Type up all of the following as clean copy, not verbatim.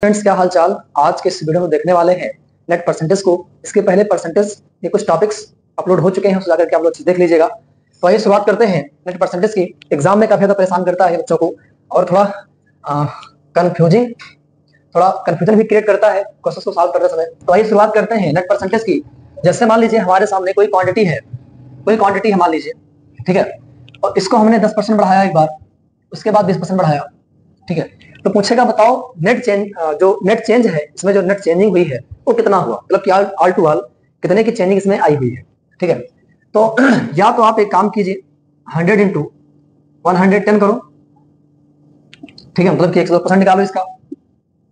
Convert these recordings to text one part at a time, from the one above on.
Friends, क्या हाल चाल। आज के इस वीडियो में देखने वाले हैं नेट परसेंटेज को। इसके पहले परसेंटेज के कुछ टॉपिक्स अपलोड हो चुके हैं, उसको जाकर के आप लोग देख लीजिएगा। तो आइए शुरुआत करते हैं नेट परसेंटेज की। एग्जाम में काफी ज्यादा परेशान करता है बच्चों को और थोड़ा कंफ्यूजन भी क्रिएट करता है क्वेश्चन को सॉल्व करते समय। तो आइए शुरुआत करते हैं नेट परसेंटेज की। जैसे मान लीजिए हमारे सामने कोई क्वांटिटी है, मान लीजिए, ठीक है, और इसको हमने 10% बढ़ाया एक बार, उसके बाद 20% बढ़ाया, ठीक है। तो पूछेगा बताओ नेट चेंज, जो नेट चेंज है इसमें, जो नेट चेंजिंग हुई है वो कितना हुआ, मतलब कि ऑल टू ऑल कितने की चेंजिंग इसमें आई हुई है, ठीक है। तो या तो आप एक काम कीजिए, 100 इंटू 110 करो, ठीक है, मतलब कि 102% निकालो इसका,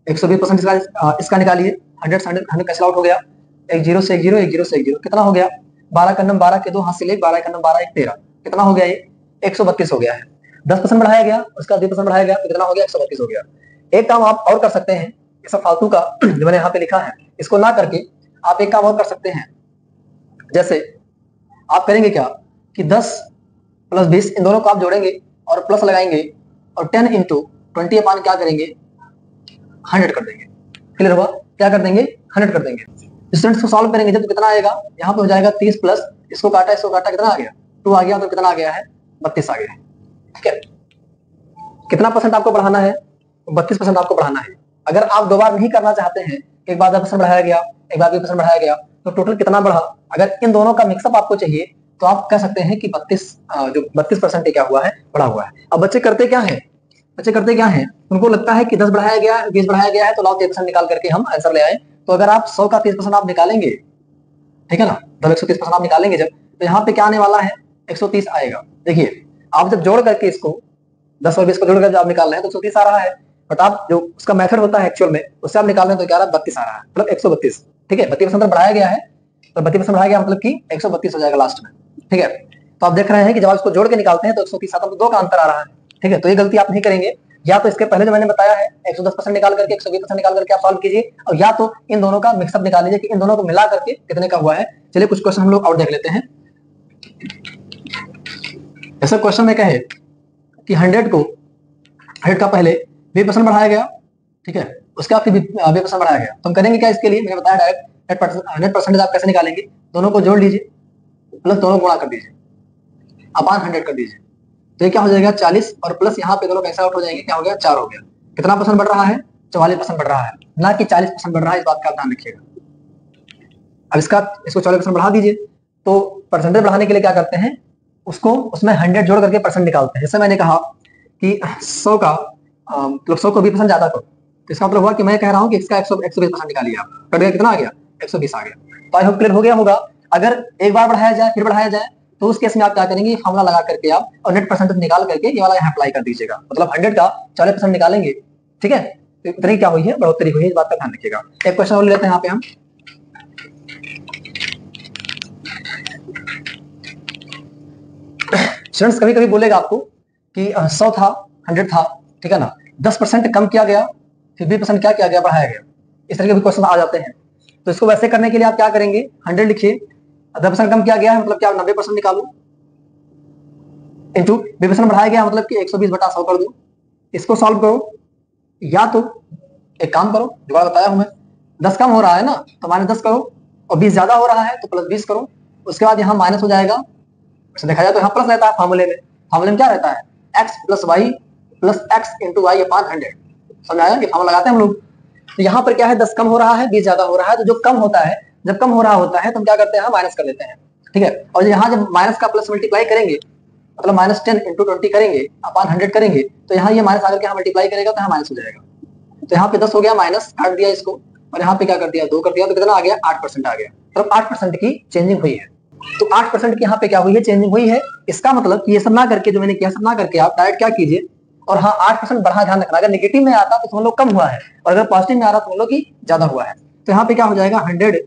120% इसका निकालिए। 100 कैंसिल आउट हो गया, एक जीरो से एक जीरो, एक जीरो से एक जीरो, कितना हो गया? 12 का नंबर 12 के दो हाथ से ले, 12 का नंबर 12 एक 13, कितना हो गया? ये 132 हो गया है। 10% बढ़ाया गया, उसका 2% बढ़ाया गया, तो कितना हो गया? 132 हो गया। एक काम आप और कर सकते हैं, ये सब फालतू का जो मैंने यहाँ पे लिखा है इसको ना करके आप एक काम और कर सकते हैं। जैसे आप करेंगे क्या कि 10 प्लस 20 इन दोनों को आप जोड़ेंगे और प्लस लगाएंगे और 10 इंटू 20 अपान क्या करेंगे? 100 कर देंगे। क्लियर हुआ? क्या कर देंगे? 100 कर देंगे। स्टूडेंट्स को सॉल्व करेंगे जब तो कितना आएगा? यहाँ पे हो जाएगा 30 प्लस इसको काटा कितना आ गया? 2 आ गया, तो कितना आ गया है? 32 आ गया, ठीक है। कितना परसेंट आपको बढ़ाना है? 32% आपको बढ़ाना है। अगर आप दो बार नहीं करना चाहते हैं, एक बार 10% बढ़ाया गया, एक बार 20% बढ़ाया गया, तो टोटल कितना बढ़ा? अगर इन दोनों का मिक्सअप आपको चाहिए तो आप कह सकते हैं कि 32% क्या हुआ है? बढ़ा हुआ है। अब बच्चे करते क्या है? उनको लगता है कि 10 बढ़ाया गया, 20 बढ़ाया गया है, तो लाओ 30% निकाल करके हम आंसर ले आए। तो अगर आप 100 का 30% आप निकालेंगे, ठीक है ना, जब 130% आप निकालेंगे जब, तो यहाँ पे क्या आने वाला है? 130 आएगा। देखिए, आप जब जोड़ करके इसको 10 और 20 को जोड़कर जब आप निकाल रहे हैं तो 130 आ रहा है, बट आप जो उसका मेथड होता है एक्चुअल में, उससे आप निकाल रहे हैं तो क्या आ रहा है? 32 आ रहा है, मतलब 132, ठीक है। 32% बढ़ाया गया है, तो 32% बढ़ाया गया मतलब कि 132 हो जाएगा लास्ट में, ठीक है। तो आप देख रहे हैं कि जब आप इसको जोड़ के निकालते हैं तो 130 आता है, तो 2 का अंतर आ रहा है, ठीक है। तो ये गलती आप नहीं करेंगे। या तो इसके पहले जो मैंने बताया है 110% निकाल करके 120% निकाल करके आप सॉल्व कीजिए, और या तो इन दोनों का मिक्सअप निकाल लीजिए कि इन दोनों को मिला करके कितने का हुआ है। चलिए कुछ क्वेश्चन हम लोग और देख लेते हैं। ऐसा क्वेश्चन में कहे कि 100 का पहले 20% बढ़ाया गया, ठीक है, उसके बाद 20% बढ़ाया गया, तो हम करेंगे क्या इसके लिए? मैंने बताया डायरेक्ट नेट परसेंटेज आप कैसे निकालेंगे। दोनों को जोड़ लीजिए प्लस दोनों गुणा कर दीजिए, अपान 100 कर दीजिए, तो ये क्या हो जाएगा? 40, और प्लस यहाँ पे दोनों कैंसिल आउट हो जाएंगे, क्या हो गया? 4 हो गया। कितना परसेंट बढ़ रहा है? 44% बढ़ रहा है, ना कि 40% बढ़ रहा है, इस बात का ध्यान रखिएगा। अब इसको 44% बढ़ा दीजिए। तो परसेंटेज बढ़ाने के लिए क्या करते हैं, उसमें 100 जोड़ करके परसेंट निकालते हैं। जैसे मैंने कहा कि 100 का मतलब 100 को 20% ज्यादा करो, तो इसका मतलब हुआ कि मैं कह रहा हूँ कि इसका 120% निकालिए आप, कट गया, कितना आ गया? 120 आ गया। तो आई होप क्लियर हो गया होगा। अगर एक बार बढ़ाया जाए फिर बढ़ाया जाए तो उस केस में आप क्या करेंगे? फॉर्मुला लगा करके आप और नेट परसेंटेज निकाल करके ये वाला यहाँ अप्लाई कर दीजिएगा, मतलब 100 का 40% निकालेंगे, ठीक है। तो इतनी क्या हुई है? बढ़ोतरी हुई है, इस बात का ध्यान रखिएगा। एक क्वेश्चन और लेते हैं यहाँ पे हम। स्टूडेंट्स कभी कभी बोलेगा आपको कि 100 था, 100 था, ठीक है ना, 10% कम किया गया, फिर 20% क्या किया गया? बढ़ाया गया। इस तरह के भी क्वेश्चन आ जाते हैं। तो इसको वैसे करने के लिए आप क्या करेंगे? 100 लिखिए, 10% कम किया गया है मतलब क्या? 90% निकालो, इंटू 20% बढ़ाया गया मतलब कि 120/100 कर दो। इसको सॉल्व करो, या तो एक काम करो, जुगाड़ बताया हूं मैं, 10 कम हो रहा है ना तो -10 करो, और 20 ज्यादा हो रहा है तो +20 करो। उसके बाद यहाँ माइनस हो जाएगा। वैसे देखा जाए तो यहाँ प्लस रहता है फार्मूले में क्या रहता है? x plus y plus x into y upon 100। समझ आया कि फार्मूला लगाते हैं हम लोग। तो यहाँ पर क्या है? 10 कम हो रहा है, 20 ज्यादा हो रहा है, तो जो कम होता है, जब कम हो रहा होता है तो हम क्या करते हैं? माइनस कर देते हैं, ठीक है। और यहाँ जब माइनस का प्लस मल्टीप्लाई करेंगे, मतलब -10 इंटू 20 करेंगे अपान 100 करेंगे, तो यहाँ ये माइनस आकर के यहाँ मल्टीप्लाई करेगा तो यहाँ माइनस हो जाएगा। तो यहाँ पे 10 हो गया, माइनस काट दिया इसको, और यहाँ पे क्या कर दिया? 2 कर दिया, तो कितना आ गया? 8% आ गया। मतलब 8% की चेंजिंग हुई है। तो 8% की यहाँ पे क्या हुई है? चेंजिंग हुई है। इसका मतलब ये सब ना करके, जो मैंने किया सब ना करके, आप डायरेक्ट क्या कीजिए, और हाँ 8% बढ़ा, ध्यान रखना, अगर नेगेटिव में आता तो समझ लो कम हुआ है, और अगर पॉजिटिव में आ रहा तो समझ लो कि ज्यादा हुआ है। तो यहाँ पे क्या हो जाएगा? 100।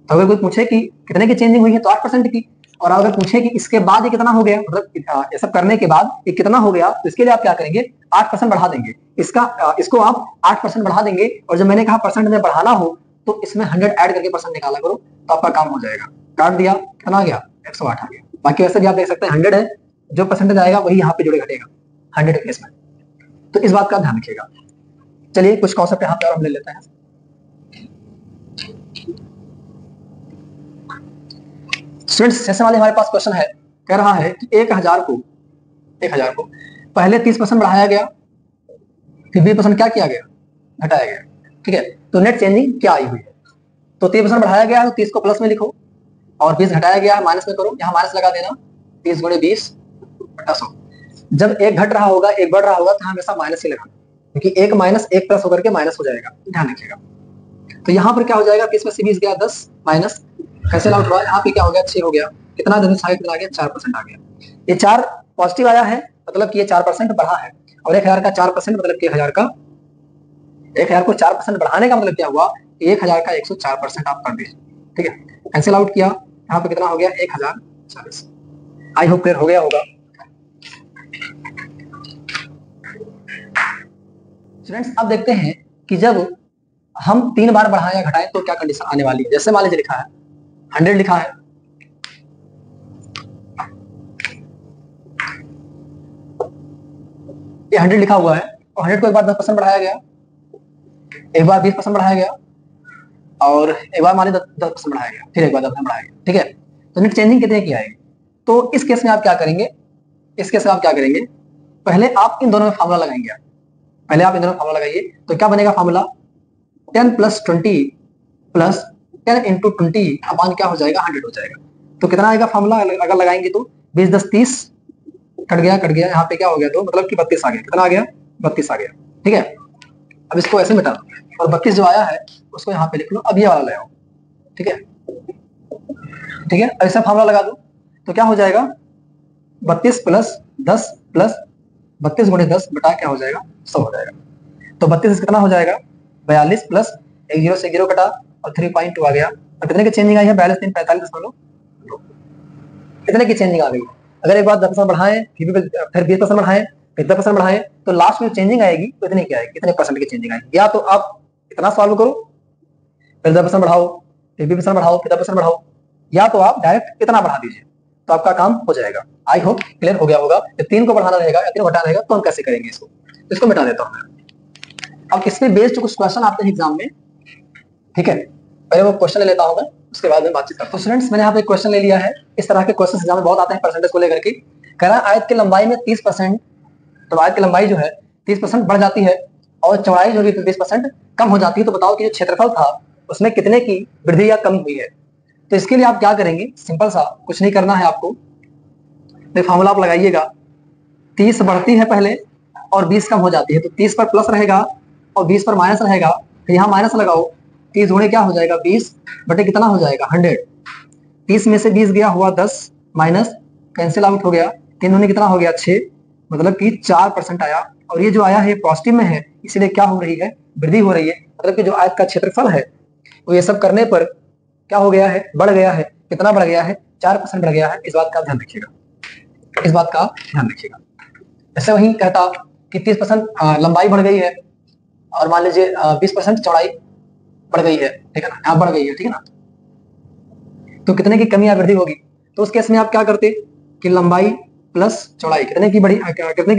तो अगर कोई पूछे कि कितने की चेंजिंग हुई है तो 8% की, और अगर पूछे कि इसके बाद ये कितना हो गया, मतलब ये सब करने के बाद ये कितना हो गया, तो इसके लिए आप क्या करेंगे? 8% बढ़ा देंगे। इसको आप 8% बढ़ा देंगे, और जब मैंने कहा परसेंट में बढ़ाना हो तो इसमें 100 ऐड करके परसेंट निकाला करो, तो आपका काम हो जाएगा। काट दिया, कितना आ गया? 108 आ गया। बाकी वैसे भी आप देख सकते हैं 100 है, जो परसेंटेज आएगा वही यहाँ पे जुड़े घटेगा 100 केस में। तो इस बात का ध्यान रखिएगा। चलिए कुछ कॉन्सेप्ट यहाँ पे और हम ले लेते हैं। स्टूडेंट्स जैसे वाले हमारे पास क्वेश्चन है, कह रहा है कि 1000 को पहले 30% बढ़ाया गया, फिर 20% क्या किया गया, घटाया गया, ठीक है। तो नेट चेंजिंग क्या आई हुई है, तो 30% बढ़ाया गया है तो 30 को प्लस में लिखो और 20 घटाया गया है माइनस में करो, यहाँ माइनस लगा देना, 30 गुणे 20 बटा 100। जब एक घट रहा होगा एक बढ़ रहा होगा तो हमेशा माइनस ही लगाना, क्योंकि एक माइनस एक प्लस होकर के माइनस हो जाएगा, ध्यान रखिएगा। तो यहाँ पर क्या हो जाएगा, 30 में से 20 गया 10 माइनस कैंसिल आउट हुआ, यहाँ पे क्या हो गया 6 हो गया, कितना दिन कितना आ गया 4% आ गया। ये 4 पॉजिटिव आया है मतलब कि ये 4% बढ़ा है, और 1000 का 4% मतलब कि 1000 को 4% बढ़ाने का मतलब क्या हुआ, 1000 का 104% आप कर दीजिए, ठीक है। कैंसिल आउट किया, यहाँ पे कितना हो गया 1040। आई होप क्लियर हो गया होगा। स्टूडेंट्स अब देखते हैं कि जब हम 3 बार बढ़ाएं या घटाएं तो क्या कंडीशन आने वाली है। जैसे मान लीजिए लिखा है 100 लिखा है, ये 100 लिखा हुआ है और 100 को एक बार 10% बढ़ाया गया, एक बार 20% बढ़ाया गया और एक बार मान लीजिए 10% बढ़ाया गया, फिर एक बार 10% बढ़ाया गया, ठीक है। तो नेट चेंजिंग कितने की आएगी, तो इस केस में आप क्या करेंगे, पहले आप इन दोनों में फार्मूला लगाएंगे, पहले आप इन दोनों में फार्मूला लगाइए। तो क्या बनेगा फार्मूला, 10 + 20 + 10 × 20 अपान क्या हो जाएगा 100 हो जाएगा। तो कितना आएगा फार्मूला अगर लगाएंगे तो 20 10 30 कट गया, यहाँ पे क्या हो गया, तो मतलब कि 32 आ गया, कितना आ गया 32 आ गया, ठीक है। अब इसको ऐसे मिटा दो और 32 जो आया है उसको यहाँ पे लिख लो, अब ये वाला ले आओ, ठीक है। ऐसा फार्मूला लगा दो तो क्या हो जाएगा 32 + 10 + 32 × 10 बटा क्या हो जाएगा 100 हो जाएगा। तो 32 कितना हो जाएगा 42 + एक 0 से 0 कटा और 3.2 आ गया, और कितने की चेंजिंग आई है 42 3 45 कितने की चेंजिंग आ गई। अगर एक बार 10% बढ़ाएं फिर 20% बढ़ाएं फिर 10% बढ़ाएं तो लास्ट में चेंजिंग आएगी तो इतने की आएगी, कितने परसेंट की चेंजिंग आएगी। या तो आप इतना सॉल्व करो फिर 10% बढ़ाओ फिर 20% बढ़ाओ फिर 10% बढ़ाओ, या तो आप डायरेक्ट इतना बढ़ा दीजिए तो आपका काम हो जाएगा। आई होप क्लियर हो गया होगा। जब 3 को बढ़ाना रहेगा या 3 को घटाना रहेगा तो हम कैसे करेंगे इसको मिटा देता हूँ। अब इसमें बेस्ड कुछ क्वेश्चन आते हैं एग्जाम में, ठीक है। पहले वो क्वेश्चन ले लेता हूं मैं, उसके बाद में बातचीत करता हूं। स्टूडेंट्स मैंने यहाँ पे क्वेश्चन ले लिया है, इस तरह के क्वेश्चन एग्जाम में बहुत आते हैं परसेंटेज को लेकर के। कह रहा है आयत की लंबाई में 30%, तो आयत की लंबाई जो है 30% बढ़ जाती है और चौड़ाई जो है 20% कम हो जाती है, तो बताओ कि जो क्षेत्रफल था उसमें कितने की वृद्धि या कमी हुई है। तो इसके लिए आप क्या करेंगे, सिंपल सा, कुछ नहीं करना है आपको, तो फार्मूला आप लगाइएगा, 30 बढ़ती है पहले और 20 कम हो जाती है, तो 30 पर प्लस रहेगा और 20 पर माइनस रहेगा, फिर यहाँ माइनस लगाओ, 30 गुणे क्या हो जाएगा 20 बटे कितना हो जाएगा 100, 30 में से 20 गया हुआ 10 माइनस कैंसिल आउट हो गया, 3 गुणे कितना हो गया 6, मतलब कि 4% आया। और ये जो आया है पॉजिटिव में है, इसीलिए क्या हो रही है, वृद्धि हो रही है। मतलब कि जो आयत का क्षेत्रफल है वो ये सब करने पर क्या हो गया है, बढ़ गया है। कितना बढ़ गया है 4% बढ़ गया है। इस बात का ध्यान रखिएगा, ऐसे वही कहता कि 30% लंबाई बढ़ गई है और मान लीजिए 20% चौड़ाई बढ़ गई है, ठीक है ना, यहाँ बढ़ गई है, ठीक है ना, तो कितने की कमी या वृद्धि होगी। तो उस केस में आप क्या करते कि लंबाई प्लस चौड़ाई कितने की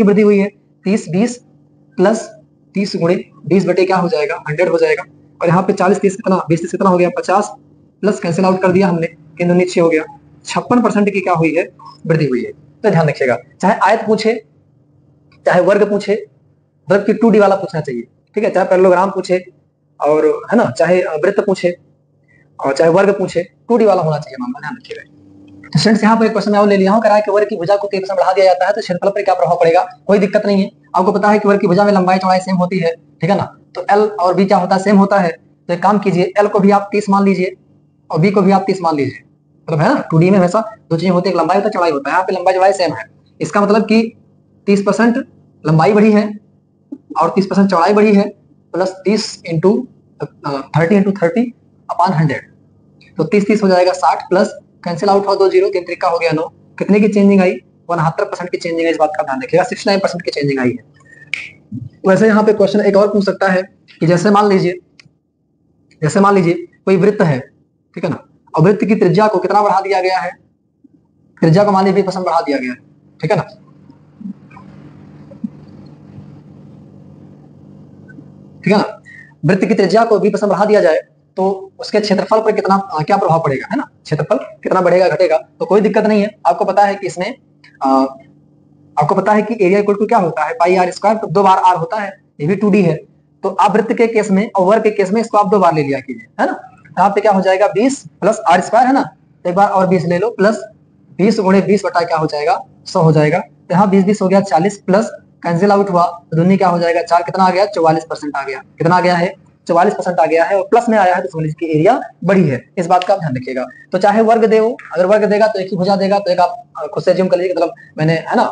वृद्धि हुई है, 30 20 प्लस 30 गुणे 20 बटे क्या हो जाएगा 100 हो जाएगा, और यहाँ पे 40 30 कितना 20 30 कितना हो गया 50 प्लस कैंसिल आउट कर दिया हमने, 3 दूनी 6 हो गया, 56% की क्या हुई है, वृद्धि हुई है। तो ध्यान रखिएगा, चाहे आयत पूछे चाहे वर्ग पूछे, मतलब कि 2D वाला पूछना चाहिए, ठीक है, चाहे पैरेललोग्राम पूछे और है ना, चाहे वृत्त पूछे और चाहे वर्ग पूछे, 2D वाला होना चाहिए मामला, ध्यान रखिएगा। तो स्टूडेंट्स यहाँ पर एक क्वेश्चन मैं ले लिया हूँ, कह रहा है कि वर्ग की भुजा को 30% बढ़ा दिया जाता है तो क्षेत्रफल पर क्या प्रभाव पड़ेगा। कोई दिक्कत नहीं है, आपको पता है कि वर्ग की भुजा में लंबाई चौड़ाई सेम होती है, ठीक है ना, तो L और B क्या होता है, सेम होता है। तो एक काम कीजिए, L को भी आप 30 मान लीजिए और B को भी आप 30 मान लीजिए, मतलब है ना 2D में हमेशा दो चीजें होती है, लंबाई होता है चौड़ाई होता है, यहाँ पे लंबाई चौड़ाई सेम है। इसका मतलब कि 30% लंबाई बढ़ी है और 30% चौड़ाई बढ़ी है, प्लस 30 × 30 × 30 अपान 100, तो 30 30 हो जाएगा 60 प्लस कैंसिल आउट हो 2 0, 3 त्रिका हो गया 9, कितने की चेंजिंग आई 69% की चेंजिंग है। इस बात का ध्यान रखिएगा, 69% की चेंजिंग आई है। वैसे यहाँ पे क्वेश्चन एक और पूछ सकता है कि जैसे मान लीजिए कोई वृत्त है, ठीक है ना, और वृत्त की त्रिज्या को कितना बढ़ा दिया गया है, त्रिज्या को मान लीजिए 20% बढ़ा दिया गया है, ठीक है ना, ठीक है ना। वृत्त की त्रिज्या को b% बढ़ा दिया जाए तो उसके क्षेत्रफल पर कितना क्या प्रभाव पड़ेगा, है ना, क्षेत्रफल कितना बढ़ेगा घटेगा, तो कोई दिक्कत नहीं है। आपको पता है कि इसमें आपको पता है कि एरिया इक्वल टू क्या होता है, पाई आर स्क्वायर, तो 2 बार आर होता है, ये भी 2D है। तो आप वृत्त के केस में और वर्ग के केस में इसको आप 2 बार ले लिया कीजिए, है ना। यहाँ पे क्या हो जाएगा 20 प्लस आर स्क्वायर, है ना, एक बार और 20 ले लो, प्लस 20 गुणे 20 बटा क्या हो जाएगा 100 हो जाएगा। तो यहाँ 20 हो गया 40, प्लस कैंसिल आउट हुआ तो दूनी क्या हो जाएगा 4, कितना आ गया 44% आ गया, कितना आ गया है 44% आ गया है, और प्लस में आया है तो समझ लीजिए एरिया बड़ी है। इस बात का आप ध्यान रखिएगा। तो चाहे वर्ग दे, अगर वर्ग देगा तो एक ही भुजा देगा, तो एक आप खुद से ज्यूम कर लीजिए, मतलब मैंने, है ना,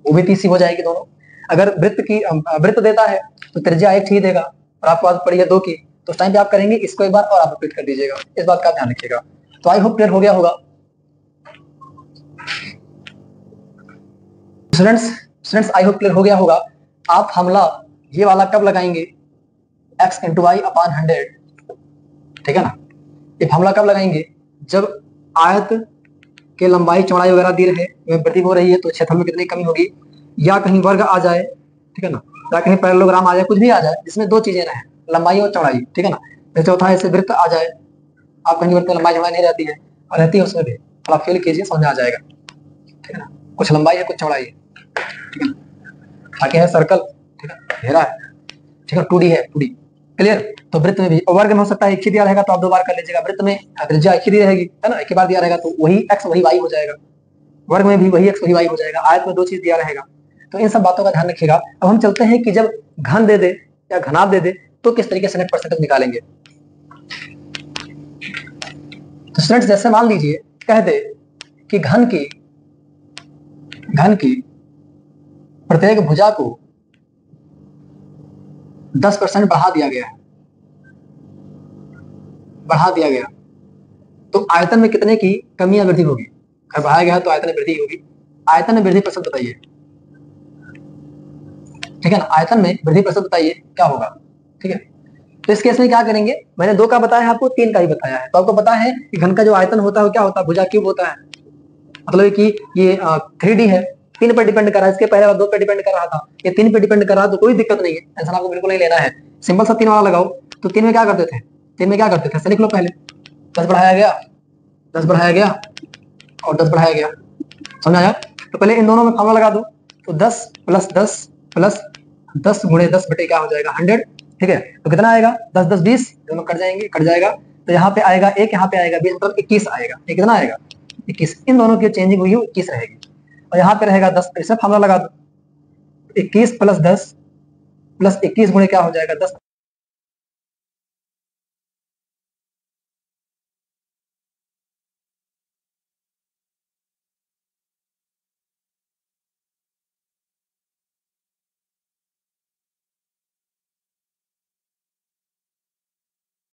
वो भी 30 हो जाएगी दोनों। अगर वृत्त देता है तो त्रिज्या एक ही देगा, और आपको आदत पड़ी है 2 की, तो उस टाइम पे आप करेंगे इसको एक बार और आप रिपीट कर दीजिएगा। इस बात का ध्यान रखिएगा। तो आई होप क्लियर हो गया होगा स्टूडेंट्स, आई होप क्लियर हो गया होगा। आप फॉर्मूला ये वाला कब लगाएंगे, x इंटू वाई अपान 100, ठीक है ना। ये फॉर्मूला कब लगाएंगे, जब आयत के लंबाई चौड़ाई वगैरह दी रहे, वृद्धि हो रही है तो क्षेत्रफल में कितनी कमी होगी, या कहीं वर्ग आ जाए, ठीक है ना, या कहीं पैरेललोग्राम आ जाए, कुछ भी आ जाए जिसमें 2 चीजें रहे, लंबाई और चौड़ाई, ठीक है ना। जैसे चौथा ऐसे वृत्त आ जाए, आप कहीं वृत्त में लंबाई चौड़ाई नहीं रहती है, और रहती है उसमें भी, और आप फील कीजिए समझ में आ जाएगा, ठीक है ना। कुछ लंबाई है कुछ चौड़ाई है, ठीक है ना। आगे है सर्कल, ठीक है, घेरा है, ठीक है, 2D है, 2D क्लियर। तो वृत्त में भी, वर्ग में हो सकता है एक ही दिया रहेगा तो आप 2 बार कर लीजिएगा, वृत्त में त्रिज्या एक ही दी रहेगी, है ना, एक ही बार दिया रहेगा तो वही x वही y हो जाएगा, वर्ग में भी वही x वही y हो जाएगा, आयत में 2 चीज दिया रहेगा। तो इन सब बातों का ध्यान रखिएगा। अब हम चलते हैं कि जब घन दे दे या घनाभ दे दे तो किस तरीके से नेट परसेंटेज निकालेंगे। तो स्टूडेंट्स जैसे मान लीजिए कह दे कि घन की प्रत्येक भुजा को 10% बढ़ा दिया गया, तो आयतन में कितने की कमी या वृद्धि होगी। अगर बढ़ाया गया है तो आयतन में वृद्धि होगी। आयतन में वृद्धि प्रतिशत बताइए, ठीक है ना, आयतन में वृद्धि प्रतिशत बताइए क्या होगा, ठीक है। तो इस केस में क्या करेंगे, मैंने 2 का बताया है आपको, 3 का ही बताया है। तो आपको पता है कि घन का जो आयतन होता है वो क्या होता है, भुजा क्यूब होता है, मतलब कि ये 3D है, 3 पर डिपेंड कर रहा है, इसके पहले 2 पर डिपेंड कर रहा था, ये 3 पे डिपेंड कर रहा है, तो कोई दिक्कत नहीं है, टेंशन आपको बिल्कुल नहीं लेना है। सिंपल सा 3 वाला लगाओ। तो 3 में क्या करते थे, 3 में क्या करते थे, लिख लो पहले, 10 बढ़ाया गया, 10 बढ़ाया गया और 10 बढ़ाया गया, समझ आया। तो पहले इन दोनों में फॉर्मूला लगा दो, तो 10 प्लस 10 प्लस 10 गुणे 10 बटे क्या हो जाएगा 100, ठीक है। तो कितना आएगा 10 10 20, दोनों कट जाएगा। तो यहाँ पे आएगा 1, यहाँ पे आएगा 20, मतलब 21 आएगा। ये कितना आएगा 21, इन दोनों की चेंजिंग हुई 21 रहेगी, और यहाँ पे रहेगा 10, इसमें फॉर्मूला लगा दो, 21 प्लस 10 प्लस 21 गुणे क्या हो जाएगा 10